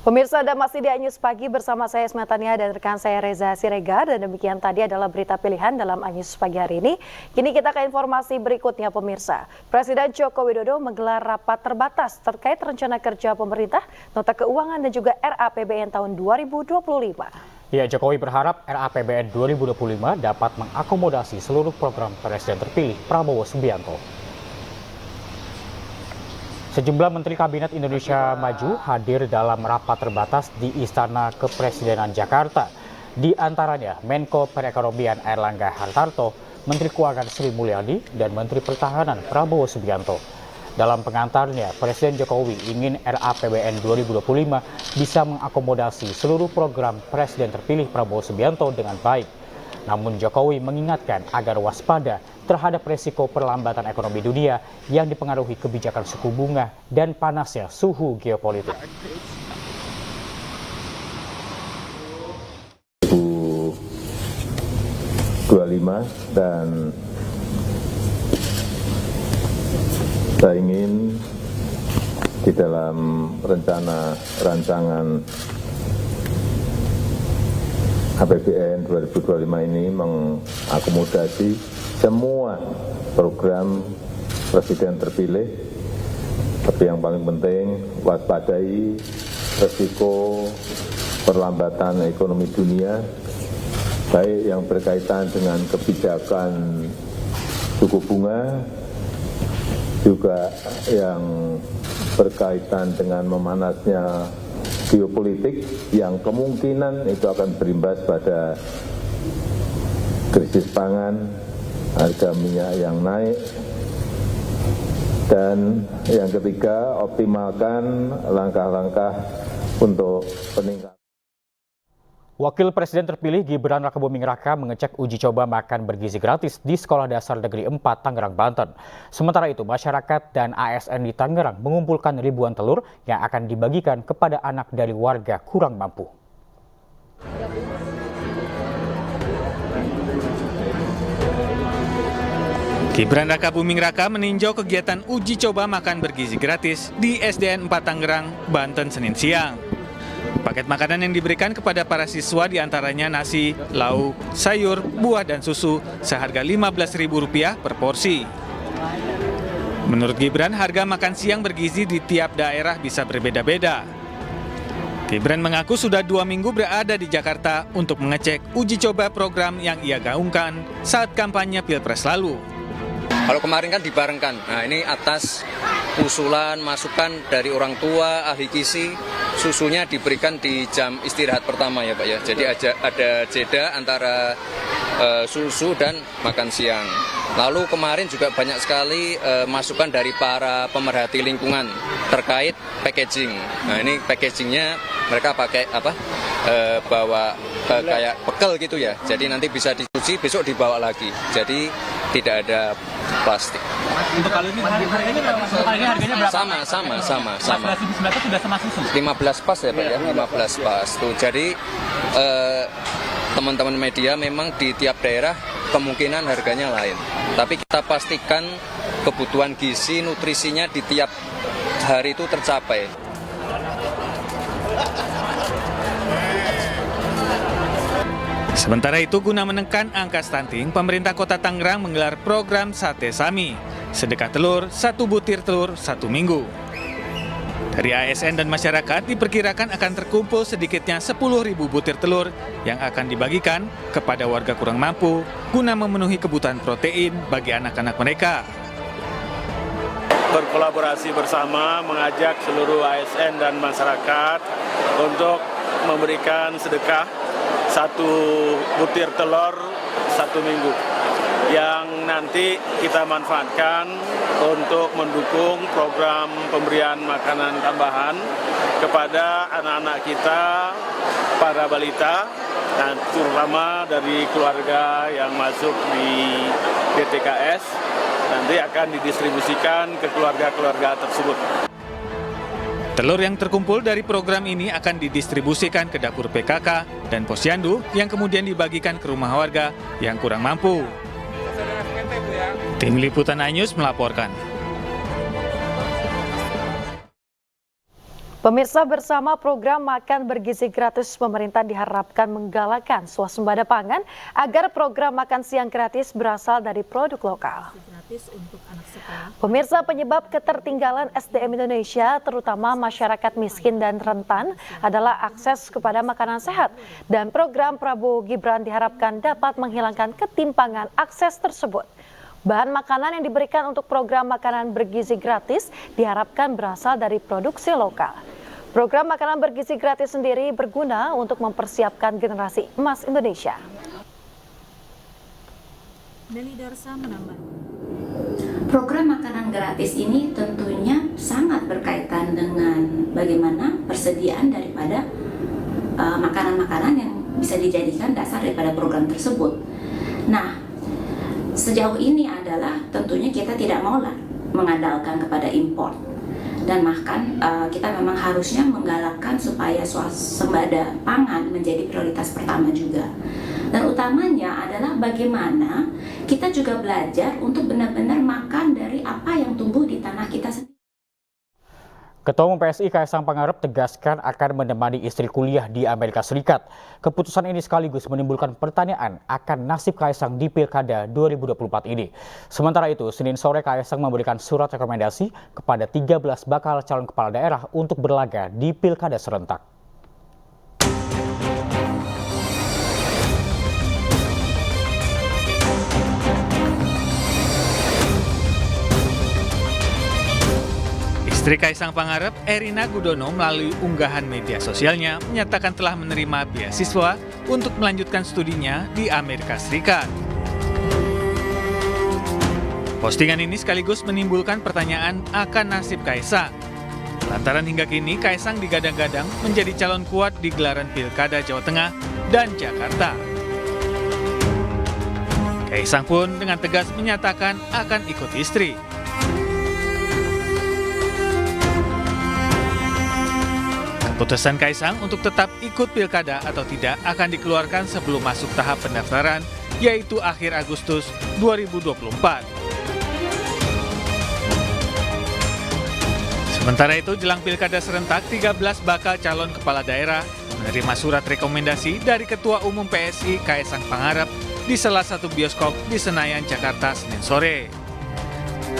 Pemirsa, Anda masih di Anyus Pagi bersama saya Smetania dan rekan saya Reza Siregar, dan demikian tadi adalah berita pilihan dalam Anyus Pagi hari ini. Kini kita ke informasi berikutnya, pemirsa. Presiden Joko Widodo menggelar rapat terbatas terkait rencana kerja pemerintah, nota keuangan dan juga RAPBN tahun 2025. Ya, Jokowi berharap RAPBN 2025 dapat mengakomodasi seluruh program Presiden terpilih Prabowo Subianto. Sejumlah Menteri Kabinet Indonesia Maju hadir dalam rapat terbatas di Istana Kepresidenan Jakarta. Di antaranya Menko Perekonomian Airlangga Hartarto, Menteri Keuangan Sri Mulyani, dan Menteri Pertahanan Prabowo Subianto. Dalam pengantarnya, Presiden Jokowi ingin RAPBN 2025 bisa mengakomodasi seluruh program Presiden terpilih Prabowo Subianto dengan baik. Namun Jokowi mengingatkan agar waspada terhadap resiko perlambatan ekonomi dunia yang dipengaruhi kebijakan suku bunga dan panasnya suhu geopolitik. 2025 dan saya ingin di dalam rancangan APBN 2025 ini mengakomodasi semua program Presiden terpilih, tapi yang paling penting waspadai resiko perlambatan ekonomi dunia, baik yang berkaitan dengan kebijakan suku bunga, juga yang berkaitan dengan memanasnya geopolitik yang kemungkinan itu akan berimbas pada krisis pangan, harga minyak yang naik, dan yang ketiga optimalkan langkah-langkah untuk peningkatan. Wakil Presiden terpilih Gibran Rakabuming Raka mengecek uji coba makan bergizi gratis di Sekolah Dasar Negeri 4 Tangerang, Banten. Sementara itu, masyarakat dan ASN di Tangerang mengumpulkan ribuan telur yang akan dibagikan kepada anak dari warga kurang mampu. Gibran Rakabuming Raka meninjau kegiatan uji coba makan bergizi gratis di SDN 4 Tangerang, Banten, Senin siang. Paket makanan yang diberikan kepada para siswa diantaranya nasi, lauk, sayur, buah, dan susu seharga Rp15.000 per porsi. Menurut Gibran, harga makan siang bergizi di tiap daerah bisa berbeda-beda. Gibran mengaku sudah 2 minggu berada di Jakarta untuk mengecek uji coba program yang ia gaungkan saat kampanye Pilpres lalu. Kalau kemarin kan dibarengkan, nah ini atas usulan, masukan dari orang tua, ahli gizi, susunya diberikan di jam istirahat pertama ya Pak ya. Jadi ada jeda antara susu dan makan siang. Lalu kemarin juga banyak sekali masukan dari para pemerhati lingkungan terkait packaging. Nah ini packagingnya mereka pakai apa? Bawa kayak bekel gitu ya. Jadi nanti bisa dicuci, besok dibawa lagi. Jadi tidak ada plastik. Untuk kali ini harganya berapa? Sama. 15.900 sudah sama susu. 15 pas ya Pak ya, 15 pas tuh. Jadi teman-teman media memang di tiap daerah kemungkinan harganya lain. Tapi kita pastikan kebutuhan gizi, nutrisinya di tiap hari itu tercapai. Sementara itu, guna menekan angka stunting, pemerintah Kota Tangerang menggelar program Sate Sami, sedekah telur, 1 butir telur 1 minggu. Dari ASN dan masyarakat diperkirakan akan terkumpul sedikitnya 10.000 butir telur yang akan dibagikan kepada warga kurang mampu guna memenuhi kebutuhan protein bagi anak-anak mereka. Berkolaborasi bersama mengajak seluruh ASN dan masyarakat untuk memberikan sedekah 1 butir telur 1 minggu yang nanti kita manfaatkan untuk mendukung program pemberian makanan tambahan kepada anak-anak kita, para balita, dan terutama dari keluarga yang masuk di DTKS, nanti akan didistribusikan ke keluarga-keluarga tersebut. Telur yang terkumpul dari program ini akan didistribusikan ke dapur PKK dan posyandu yang kemudian dibagikan ke rumah warga yang kurang mampu. Tim Liputan Anyus melaporkan. Pemirsa, bersama program makan bergizi gratis, pemerintah diharapkan menggalakkan swasembada pangan agar program makan siang gratis berasal dari produk lokal. Pemirsa, penyebab ketertinggalan SDM Indonesia, terutama masyarakat miskin dan rentan, adalah akses kepada makanan sehat. Dan program Prabowo Gibran diharapkan dapat menghilangkan ketimpangan akses tersebut. Bahan makanan yang diberikan untuk program makanan bergizi gratis diharapkan berasal dari produksi lokal. Program makanan bergizi gratis sendiri berguna untuk mempersiapkan generasi emas Indonesia. Nelly Darsa menambah. Program makanan gratis ini tentunya sangat berkaitan dengan bagaimana persediaan daripada makanan-makanan yang bisa dijadikan dasar daripada program tersebut. Nah, sejauh ini adalah tentunya kita tidak maulah mengandalkan kepada impor. Dan bahkan kita memang harusnya menggalakkan supaya swasembada pangan menjadi prioritas pertama juga. Dan utamanya adalah bagaimana kita juga belajar untuk benar-benar makan dari apa yang tumbuh di tanah kita sendiri. Ketua Umum PSI Kaisang Pangarep tegaskan akan menemani istri kuliah di Amerika Serikat. Keputusan ini sekaligus menimbulkan pertanyaan akan nasib Kaisang di Pilkada 2024 ini. Sementara itu, Senin sore Kaisang memberikan surat rekomendasi kepada 13 bakal calon kepala daerah untuk berlaga di Pilkada serentak. Istri Kaisang Pangarep, Erina Gudono, melalui unggahan media sosialnya menyatakan telah menerima beasiswa untuk melanjutkan studinya di Amerika Serikat. Postingan ini sekaligus menimbulkan pertanyaan akan nasib Kaisang. Lantaran hingga kini Kaisang digadang-gadang menjadi calon kuat di gelaran Pilkada Jawa Tengah dan Jakarta. Kaisang pun dengan tegas menyatakan akan ikut istri. Keputusan Kaisang untuk tetap ikut pilkada atau tidak akan dikeluarkan sebelum masuk tahap pendaftaran, yaitu akhir Agustus 2024. Sementara itu, jelang pilkada serentak, 13 bakal calon kepala daerah menerima surat rekomendasi dari Ketua Umum PSI Kaisang Pangarep di salah satu bioskop di Senayan, Jakarta, Senin sore.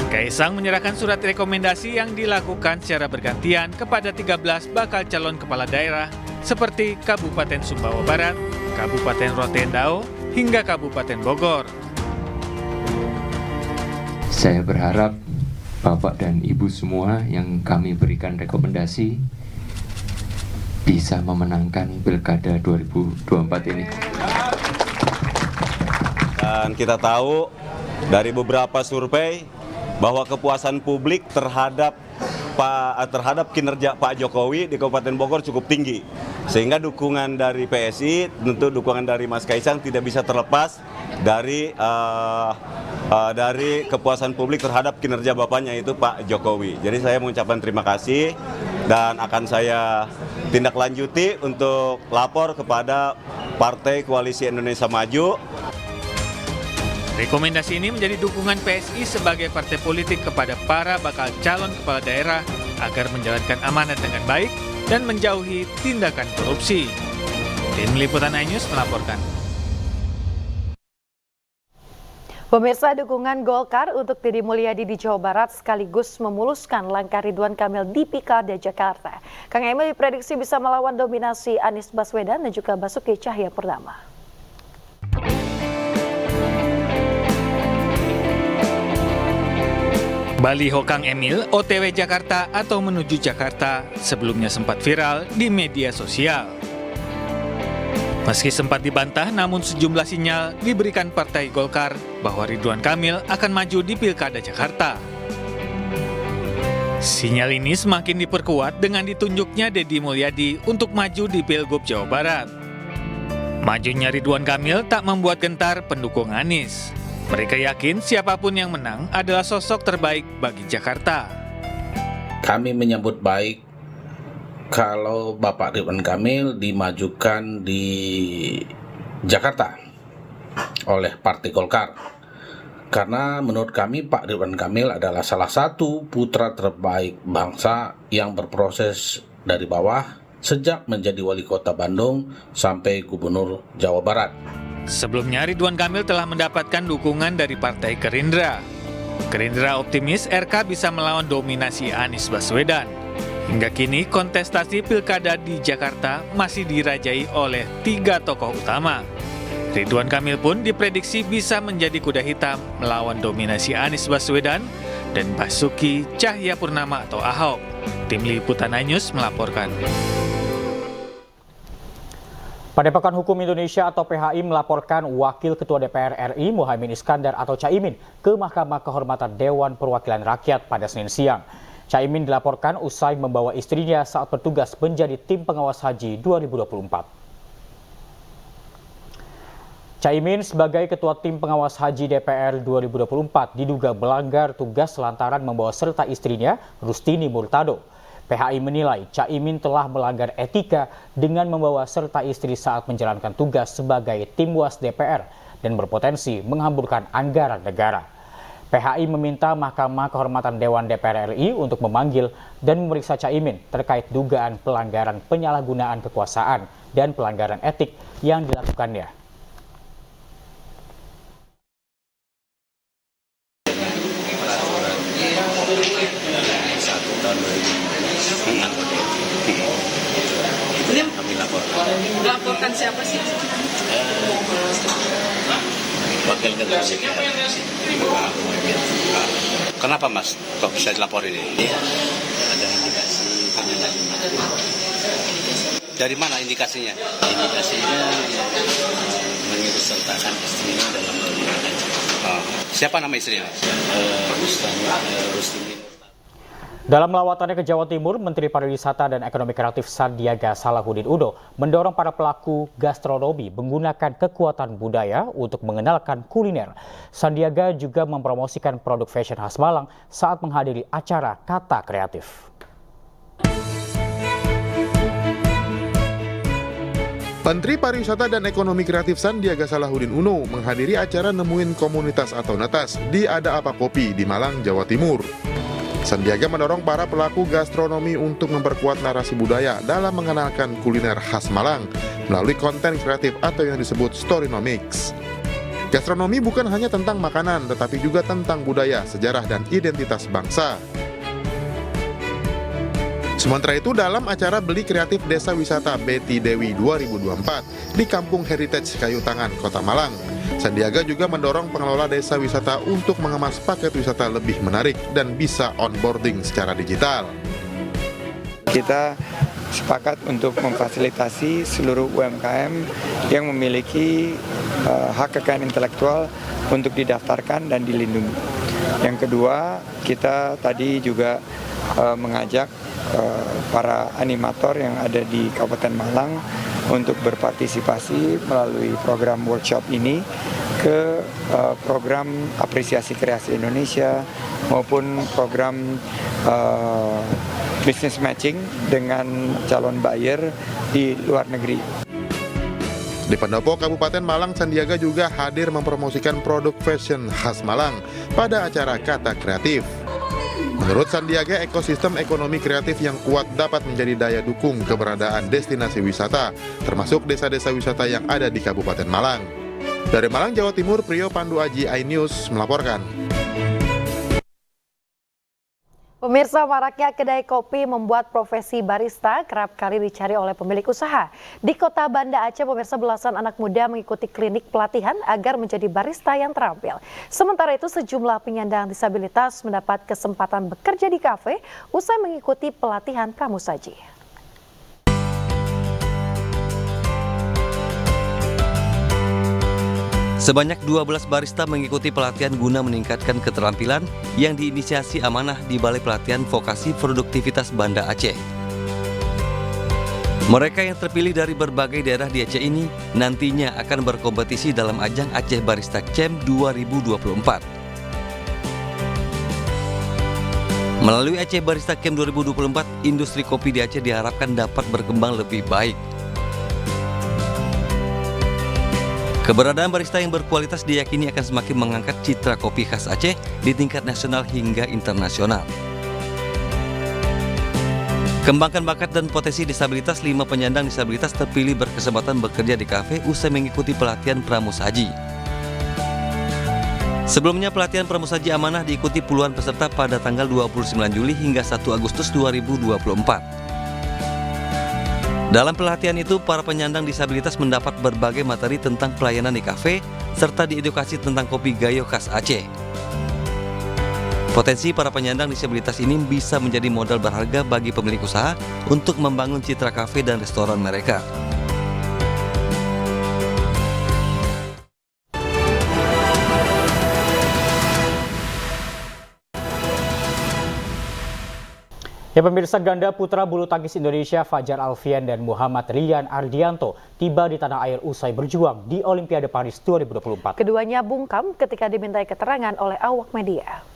Kaisang menyerahkan surat rekomendasi yang dilakukan secara bergantian kepada 13 bakal calon kepala daerah seperti Kabupaten Sumbawa Barat, Kabupaten Rotendao, hingga Kabupaten Bogor. Saya berharap Bapak dan Ibu semua yang kami berikan rekomendasi bisa memenangkan Pilkada 2024 ini. Dan kita tahu dari beberapa survei bahwa kepuasan publik terhadap kinerja Pak Jokowi di Kabupaten Bogor cukup tinggi. Sehingga dukungan dari PSI, tentu dukungan dari Mas Kaisang tidak bisa terlepas dari kepuasan publik terhadap kinerja bapaknya itu Pak Jokowi. Jadi saya mengucapkan terima kasih dan akan saya tindak lanjuti untuk lapor kepada Partai Koalisi Indonesia Maju. Rekomendasi ini menjadi dukungan PSI sebagai partai politik kepada para bakal calon kepala daerah agar menjalankan amanat dengan baik dan menjauhi tindakan korupsi. Tim Liputan iNews melaporkan. Pemirsa, dukungan Golkar untuk Deddy Mulyadi di Jawa Barat sekaligus memuluskan langkah Ridwan Kamil di Pilkada Jakarta. Kang Emil diprediksi bisa melawan dominasi Anies Baswedan dan juga Basuki Cahayapurnama. Baliho Kang Emil OTW Jakarta atau menuju Jakarta sebelumnya sempat viral di media sosial. Meski sempat dibantah, namun sejumlah sinyal diberikan Partai Golkar bahwa Ridwan Kamil akan maju di Pilkada Jakarta. Sinyal ini semakin diperkuat dengan ditunjuknya Deddy Mulyadi untuk maju di Pilgub Jawa Barat. Majunya Ridwan Kamil tak membuat gentar pendukung Anies. Mereka yakin siapapun yang menang adalah sosok terbaik bagi Jakarta. Kami menyambut baik kalau Bapak Ridwan Kamil dimajukan di Jakarta oleh Partai Golkar. Karena menurut kami Pak Ridwan Kamil adalah salah satu putra terbaik bangsa yang berproses dari bawah sejak menjadi wali kota Bandung sampai gubernur Jawa Barat. Sebelumnya Ridwan Kamil telah mendapatkan dukungan dari Partai Gerindra. Gerindra optimis RK bisa melawan dominasi Anies Baswedan. Hingga kini kontestasi pilkada di Jakarta masih dirajai oleh 3 tokoh utama. Ridwan Kamil pun diprediksi bisa menjadi kuda hitam melawan dominasi Anies Baswedan dan Basuki Cahayapurnama atau Ahok. Tim Liputan iNews melaporkan. Padepokan Hukum Indonesia atau PHI melaporkan Wakil Ketua DPR RI Muhaimin Iskandar atau Caimin ke Mahkamah Kehormatan Dewan Perwakilan Rakyat pada Senin siang. Caimin dilaporkan usai membawa istrinya saat bertugas menjadi tim pengawas haji 2024. Caimin sebagai Ketua Tim Pengawas Haji DPR 2024 diduga melanggar tugas lantaran membawa serta istrinya Rustini Murtado. PHI menilai Caimin telah melanggar etika dengan membawa serta istri saat menjalankan tugas sebagai tim was DPR dan berpotensi menghamburkan anggaran negara. PHI meminta Mahkamah Kehormatan Dewan DPR RI untuk memanggil dan memeriksa Caimin terkait dugaan pelanggaran penyalahgunaan kekuasaan dan pelanggaran etik yang dilakukannya. Laporkan siapa sih? Wakil Ketua DPR. Kenapa Mas kok bisa dilaporin ini? Ada indikasi dari mana indikasinya? Indikasinya mengikutsertakan istrinya dalam pemilihan. Siapa nama istrinya? Rustini. Dalam lawatannya ke Jawa Timur, Menteri Pariwisata dan Ekonomi Kreatif Sandiaga Salahuddin Uno mendorong para pelaku gastronomi menggunakan kekuatan budaya untuk mengenalkan kuliner. Sandiaga juga mempromosikan produk fashion khas Malang saat menghadiri acara Kata Kreatif. Menteri Pariwisata dan Ekonomi Kreatif Sandiaga Salahuddin Uno menghadiri acara Nemuin Komunitas atau Netas di Ada Apa Kopi di Malang, Jawa Timur. Sandiaga mendorong para pelaku gastronomi untuk memperkuat narasi budaya dalam mengenalkan kuliner khas Malang melalui konten kreatif atau yang disebut Storynomics. Gastronomi bukan hanya tentang makanan, tetapi juga tentang budaya, sejarah, dan identitas bangsa. Sementara itu, dalam acara Beli Kreatif Desa Wisata Betty Dewi 2024 di Kampung Heritage Kayu Tangan, Kota Malang, Sandiaga juga mendorong pengelola desa wisata untuk mengemas paket wisata lebih menarik dan bisa onboarding secara digital. Kita sepakat untuk memfasilitasi seluruh UMKM yang memiliki hak kekayaan intelektual untuk didaftarkan dan dilindungi. Yang kedua, kita tadi juga mengajak para animator yang ada di Kabupaten Malang untuk berpartisipasi melalui program workshop ini ke program apresiasi kreasi Indonesia maupun program business matching dengan calon buyer di luar negeri. Di Pendopo Kabupaten Malang, Sandiaga juga hadir mempromosikan produk fashion khas Malang pada acara Kata Kreatif. Menurut Sandiaga, ekosistem ekonomi kreatif yang kuat dapat menjadi daya dukung keberadaan destinasi wisata, termasuk desa-desa wisata yang ada di Kabupaten Malang. Dari Malang, Jawa Timur, Priyo Pandu Aji, iNews melaporkan. Pemirsa, maraknya kedai kopi membuat profesi barista kerap kali dicari oleh pemilik usaha. Di kota Banda Aceh, pemirsa, belasan anak muda mengikuti klinik pelatihan agar menjadi barista yang terampil. Sementara itu, sejumlah penyandang disabilitas mendapat kesempatan bekerja di kafe usai mengikuti pelatihan pramusaji. Sebanyak 12 barista mengikuti pelatihan guna meningkatkan keterampilan yang diinisiasi amanah di Balai Pelatihan Vokasi Produktivitas Banda Aceh. Mereka yang terpilih dari berbagai daerah di Aceh ini nantinya akan berkompetisi dalam ajang Aceh Barista Camp 2024. Melalui Aceh Barista Camp 2024, industri kopi di Aceh diharapkan dapat berkembang lebih baik. Keberadaan barista yang berkualitas diyakini akan semakin mengangkat citra kopi khas Aceh di tingkat nasional hingga internasional. Kembangkan bakat dan potensi disabilitas, 5 penyandang disabilitas terpilih berkesempatan bekerja di kafe usai mengikuti pelatihan pramusaji. Sebelumnya pelatihan pramusaji amanah diikuti puluhan peserta pada tanggal 29 Juli hingga 1 Agustus 2024. Dalam pelatihan itu, para penyandang disabilitas mendapat berbagai materi tentang pelayanan di kafe, serta diedukasi tentang kopi gayo khas Aceh. Potensi para penyandang disabilitas ini bisa menjadi modal berharga bagi pemilik usaha untuk membangun citra kafe dan restoran mereka. Ya pemirsa, ganda putra bulu tangkis Indonesia Fajar Alfian dan Muhammad Rian Ardianto tiba di tanah air usai berjuang di Olimpiade Paris 2024. Keduanya bungkam ketika dimintai keterangan oleh awak media.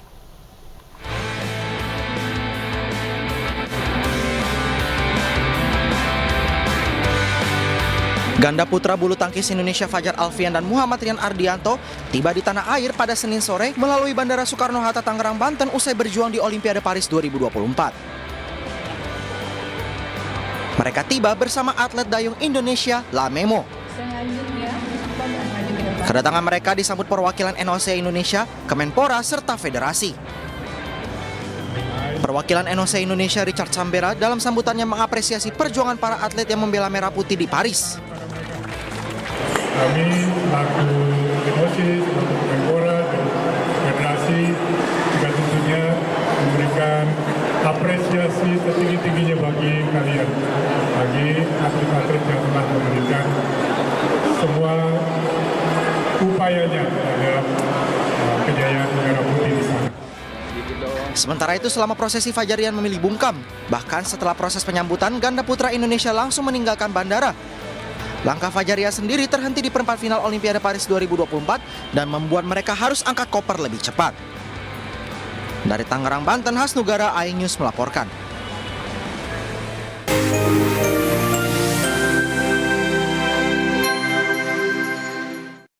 Ganda putra bulu tangkis Indonesia Fajar Alfian dan Muhammad Rian Ardianto tiba di tanah air pada Senin sore melalui Bandara Soekarno-Hatta Tangerang, Banten usai berjuang di Olimpiade Paris 2024. Mereka tiba bersama atlet dayung Indonesia, Lamemo. Kedatangan mereka disambut perwakilan NOC Indonesia, Kemenpora, serta Federasi. Perwakilan NOC Indonesia Richard Sambera dalam sambutannya mengapresiasi perjuangan para atlet yang membela merah putih di Paris. Kami selaku NOC, selaku Kemenpora dan Federasi juga tentunya memberikan apresiasi setinggi-tingginya bagi kalian, bagi atlet-atlet yang telah memberikan semua upayanya dalam kejayaan merah putih di sana. Sementara itu, selama prosesi Fajar Rian memilih bungkam. Bahkan setelah proses penyambutan, ganda putra Indonesia langsung meninggalkan bandara. Langkah Fajar Rian sendiri terhenti di perempat final Olimpiade Paris 2024 dan membuat mereka harus angkat koper lebih cepat. Dari Tangerang, Banten, Hasnugara, Aing News melaporkan.